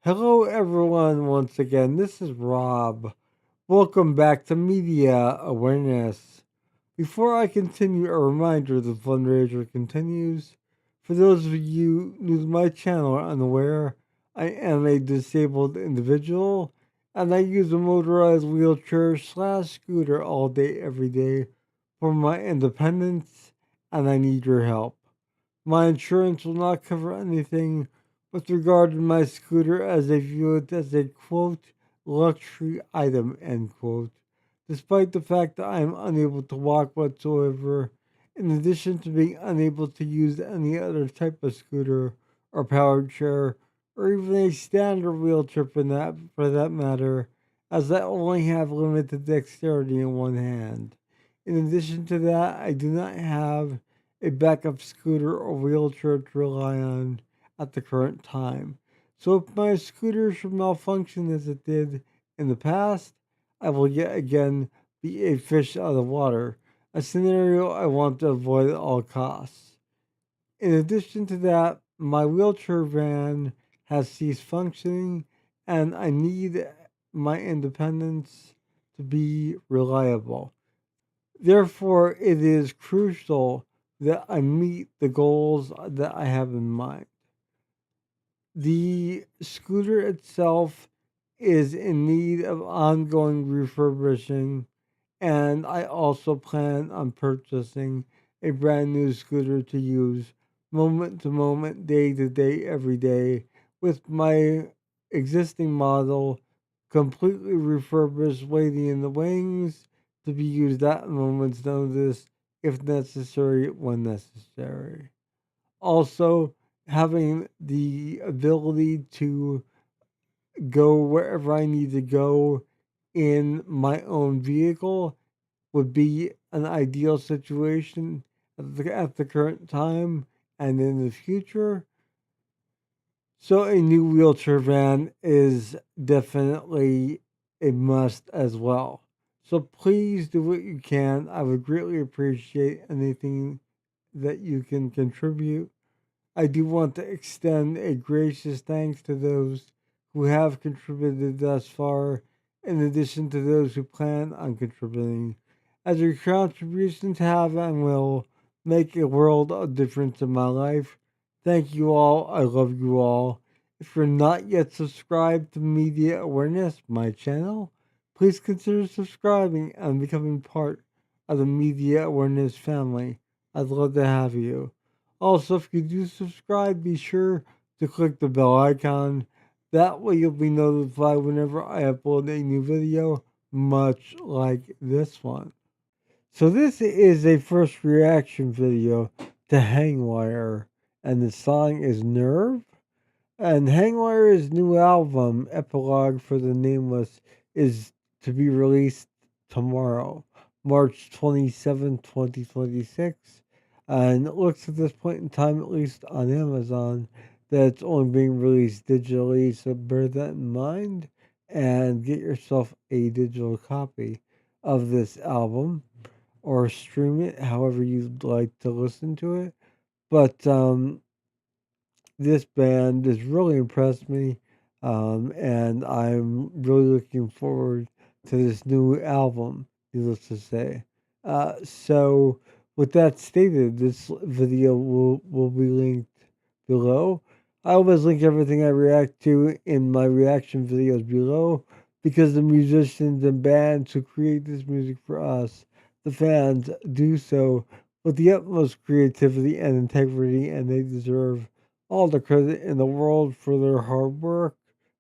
Hello, everyone, once again. This is Rob. Welcome back to Media Awareness. Before I continue, a reminder the fundraiser continues. For those of you new to my channel or unaware, I am a disabled individual and I use a motorized wheelchair slash scooter all day, every day for my independence, and I need your help. My insurance will not cover anything with regard to my scooter as they view it as a quote luxury item end quote, despite the fact that I am unable to walk whatsoever, in addition to being unable to use any other type of scooter or powered chair or even a standard wheelchair for that matter, as I only have limited dexterity in one hand. In addition to that, I do not have a backup scooter or wheelchair to rely on at the current time. So if my scooter should malfunction as it did in the past, I will yet again be a fish out of water, a scenario I want to avoid at all costs. In addition to that, my wheelchair van has ceased functioning and I need my independence to be reliable. Therefore, it is crucial that I meet the goals that I have in mind. The scooter itself is in need of ongoing refurbishing, and I also plan on purchasing a brand new scooter to use moment to moment, day to day, every day, with my existing model completely refurbished, waiting in the wings to be used at a moment's notice if necessary, when necessary. Also, having the ability to go wherever I need to go in my own vehicle would be an ideal situation at the current time and in the future. So, a new wheelchair van is definitely a must as well. So, please do what you can. I would greatly appreciate anything that you can contribute. I do want to extend a gracious thanks to those who have contributed thus far, in addition to those who plan on contributing, as your contributions have and will make a world of difference in my life. Thank you all. I love you all. If you're not yet subscribed to Media Awareness, my channel, please consider subscribing and becoming part of the Media Awareness family. I'd love to have you. Also, if you do subscribe, be sure to click the bell icon. That way, you'll be notified whenever I upload a new video, much like this one. So, this is a first reaction video to Hangwire, and the song is Nerve. And Hangwire's new album, Epilogue for the Nameless, is to be released tomorrow, March 27th, 2026. And it looks at this point in time, at least on Amazon, that it's only being released digitally. So bear that in mind and get yourself a digital copy of this album or stream it however you'd like to listen to it. But this band has really impressed me, and I'm really looking forward to this new album, needless to say. So, with that stated, this video will be linked below. I always link everything I react to in my reaction videos below because the musicians and bands who create this music for us, the fans, do so with the utmost creativity and integrity, and they deserve all the credit in the world for their hard work.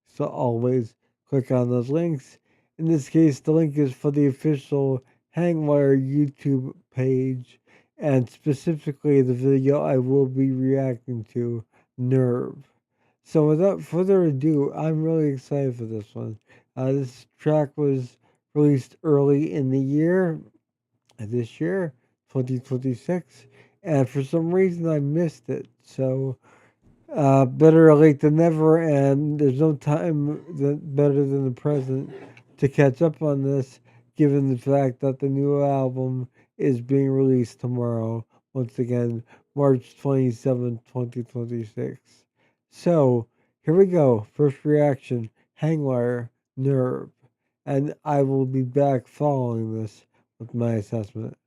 So always click on those links. In this case, the link is for the official Hangwire YouTube page, and specifically the video I will be reacting to, Nerve. So without further ado, I'm really excited for this one. This track was released early in the year, this year, 2026, and for some reason I missed it. So better late than never, and there's no time better than the present to catch up on this, given the fact that the new album is being released tomorrow, once again, March 27th, 2026. So, Here we go. First reaction, Hangwire, Nerve. And I will be back following this with my assessment.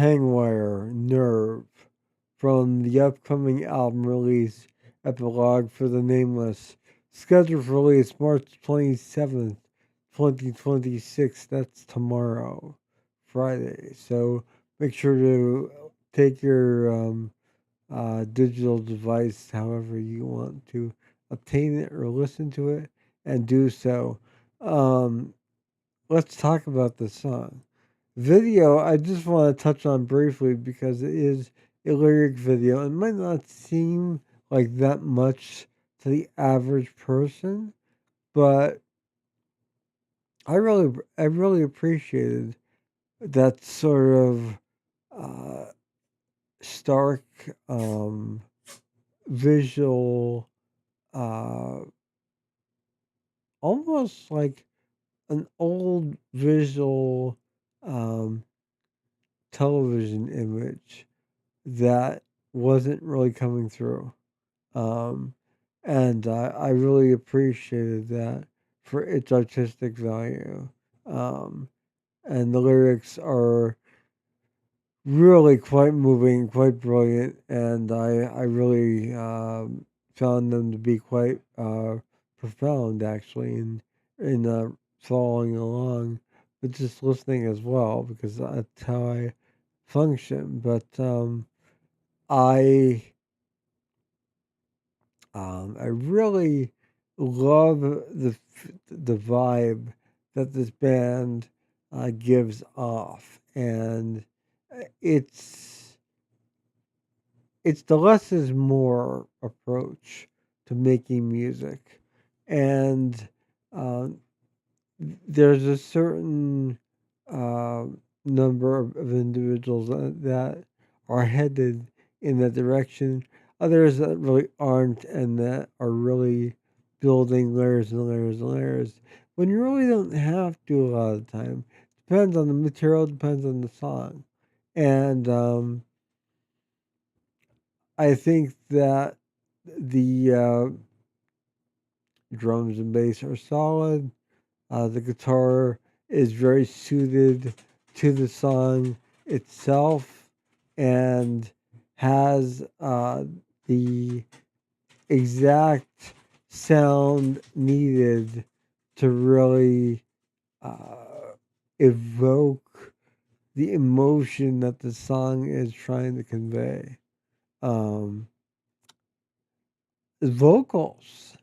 Hangwire, Nerve, from the upcoming album release, Epilogue for the Nameless, scheduled for release March 27th, 2026. That's tomorrow, Friday. So make sure to take your digital device, however you want to obtain it or listen to it, and do so. Um, let's talk about the song. Video, I just want to touch on briefly because it is a lyric video. It might not seem like that much to the average person, but I really appreciated that sort of uh, stark visual, uh, almost like an old visual um, television image that wasn't really coming through. Um, and I really appreciated that for its artistic value. Um, and the lyrics are really quite moving, quite brilliant, and I really found them to be quite profound actually in following along, but just listening as well because that's how I function. But I I really love the vibe that this band gives off, and it's the less is more approach to making music, and um, there's a certain uh, number of individuals that are headed in that direction. Others that really aren't, and that are really building layers and layers and layers. When you really don't have to a lot of the time. Depends on the material, depends on the song. And I think that the drums and bass are solid. The guitar is very suited to the song itself and has the exact sound needed to really uh, evoke the emotion that the song is trying to convey. Um, vocals.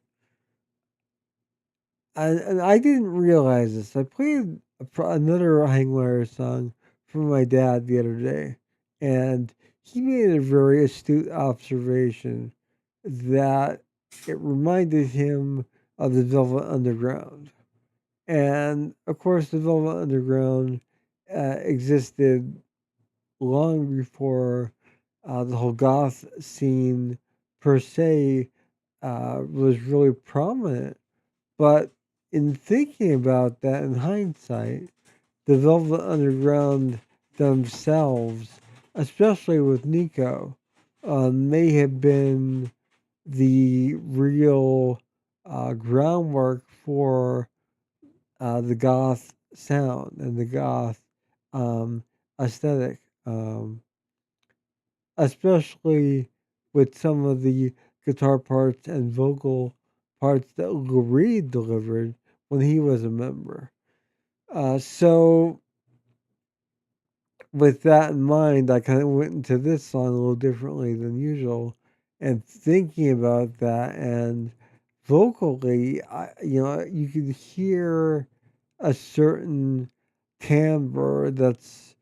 And I didn't realize this. I played another Hangwire song for my dad the other day, and he made a very astute observation that it reminded him of the Velvet Underground. And of course, the Velvet Underground existed long before the whole goth scene per se was really prominent, but in thinking about that in hindsight, the Velvet Underground themselves, especially with Nico, may have been the real groundwork for the goth sound and the goth um, aesthetic, especially with some of the guitar parts and vocal parts that Lou Reed delivered when he was a member. So, with that in mind, I kind of went into this song a little differently than usual, and thinking about that, and vocally, you could hear a certain timbre that's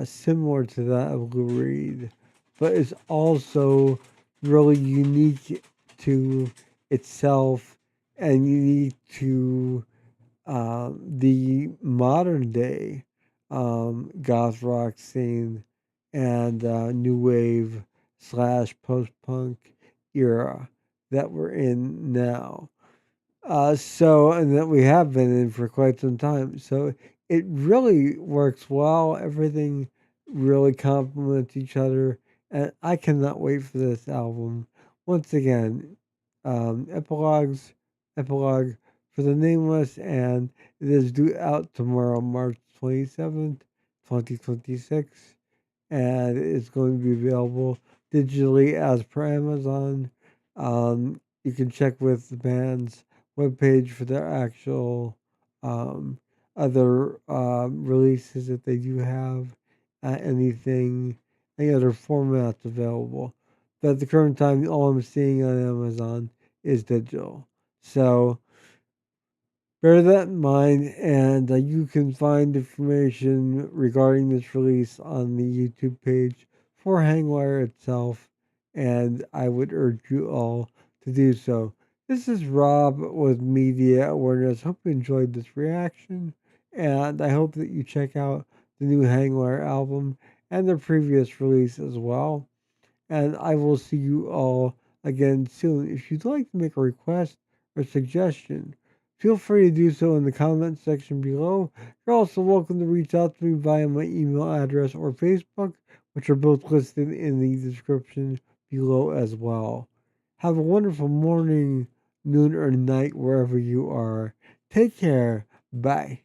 similar to that of Lou Reed, but it's also really unique to itself and unique to the modern day goth rock scene and new wave slash post punk era that we're in now. And that we have been in for quite some time. So it really works well. Everything really complements each other. And I cannot wait for this album. Once again, epilogue for the Nameless, and it is due out tomorrow, March 27th, 2026. And it's going to be available digitally as per Amazon. You can check with the band's webpage for their actual um, other releases that they do have, any other formats available. But at the current time, all I'm seeing on Amazon is digital. So bear that in mind, and you can find information regarding this release on the YouTube page for Hangwire itself, and I would urge you all to do so. This is Rob with Media Awareness. Hope you enjoyed this reaction, and I hope that you check out the new Hangwire album and their previous release as well. And I will see you all again soon. If you'd like to make a request or suggestion, feel free to do so in the comment section below. You're also welcome to reach out to me via my email address or Facebook, which are both listed in the description below as well. Have a wonderful morning, noon, or night wherever you are. Take care. Bye.